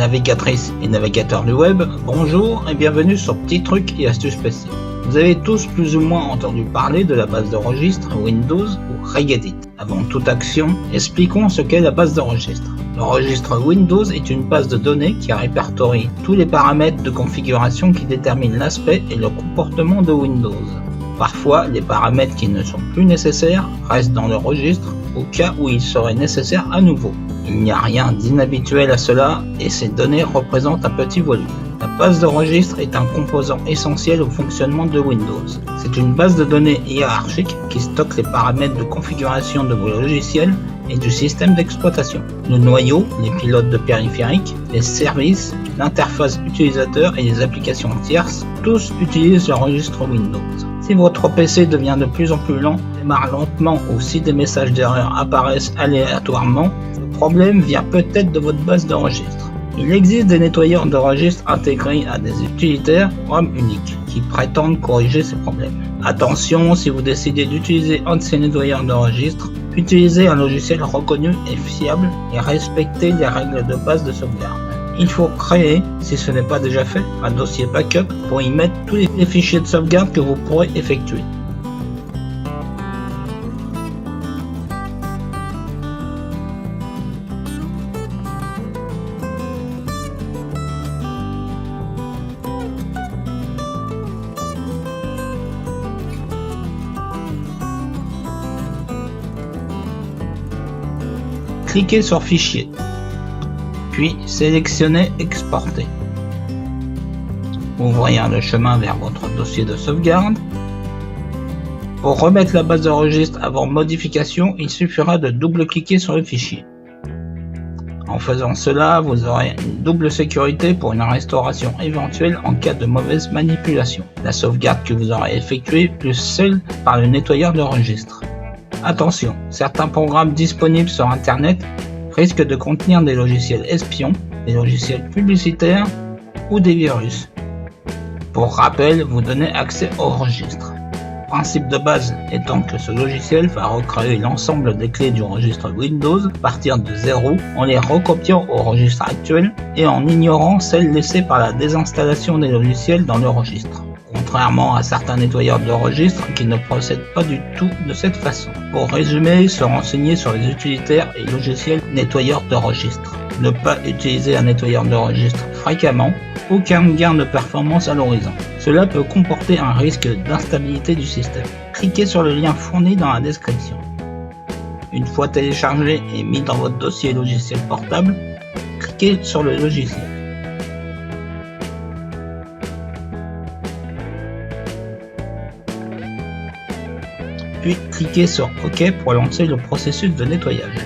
Navigatrices et navigateurs du web, bonjour et bienvenue sur Petits Trucs et Astuces PC. Vous avez tous plus ou moins entendu parler de la base de registre Windows ou Regedit. Avant toute action, expliquons ce qu'est la base de registre. Le registre Windows est une base de données qui répertorie tous les paramètres de configuration qui déterminent l'aspect et le comportement de Windows. Parfois, les paramètres qui ne sont plus nécessaires restent dans le registre au cas où ils seraient nécessaires à nouveau. Il n'y a rien d'inhabituel à cela et ces données représentent un petit volume. La base de registre est un composant essentiel au fonctionnement de Windows. C'est une base de données hiérarchique qui stocke les paramètres de configuration de vos logiciels et du système d'exploitation. Le noyau, les pilotes de périphériques, les services, l'interface utilisateur et les applications tierces, tous utilisent le registre Windows. Si votre PC devient de plus en plus lent, démarre lentement ou si des messages d'erreur apparaissent aléatoirement, le problème vient peut-être de votre base de registre. Il existe des nettoyeurs de registre intégrés à des utilitaires ROM uniques qui prétendent corriger ces problèmes. Attention, si vous décidez d'utiliser un de ces nettoyeurs de registre, utilisez un logiciel reconnu et fiable et respectez les règles de base de sauvegarde. Il faut créer, si ce n'est pas déjà fait, un dossier backup pour y mettre tous les fichiers de sauvegarde que vous pourrez effectuer. Cliquez sur Fichier, puis sélectionnez Exporter. Ouvrez le chemin vers votre dossier de sauvegarde. Pour remettre la base de registre avant modification, il suffira de double-cliquer sur le fichier. En faisant cela, vous aurez une double sécurité pour une restauration éventuelle en cas de mauvaise manipulation. La sauvegarde que vous aurez effectuée plus celle par le nettoyeur de registre. Attention, certains programmes disponibles sur Internet risquent de contenir des logiciels espions, des logiciels publicitaires ou des virus. Pour rappel, vous donnez accès au registre. Le principe de base étant que ce logiciel va recréer l'ensemble des clés du registre Windows à partir de zéro en les recopiant au registre actuel et en ignorant celles laissées par la désinstallation des logiciels dans le registre. Contrairement à certains nettoyeurs de registre qui ne procèdent pas du tout de cette façon. Pour résumer, se renseigner sur les utilitaires et logiciels nettoyeurs de registre. Ne pas utiliser un nettoyeur de registre fréquemment, aucun gain de performance à l'horizon. Cela peut comporter un risque d'instabilité du système. Cliquez sur le lien fourni dans la description. Une fois téléchargé et mis dans votre dossier logiciel portable, cliquez sur le logiciel. Puis cliquez sur OK pour lancer le processus de nettoyage.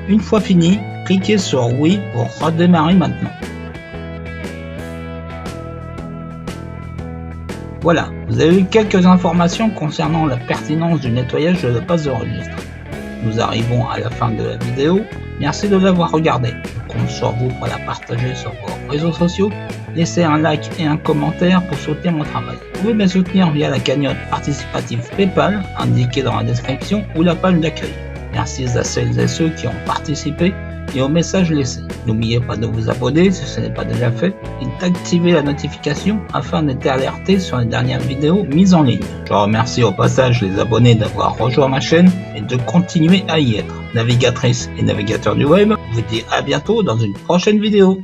Une fois fini, cliquez sur Oui pour redémarrer maintenant. Voilà, vous avez eu quelques informations concernant la pertinence du nettoyage de la base de registre. Nous arrivons à la fin de la vidéo, merci de l'avoir regardé. Je compte sur vous pour la partager sur vos réseaux sociaux. Laissez un like et un commentaire pour soutenir mon travail. Vous pouvez me soutenir via la cagnotte participative PayPal indiquée dans la description ou la page d'accueil. Merci à celles et ceux qui ont participé et aux messages laissés. N'oubliez pas de vous abonner si ce n'est pas déjà fait et d'activer la notification afin d'être alerté sur les dernières vidéos mises en ligne. Je remercie au passage les abonnés d'avoir rejoint ma chaîne et de continuer à y être. Navigatrices et navigateurs du web, je vous dis à bientôt dans une prochaine vidéo.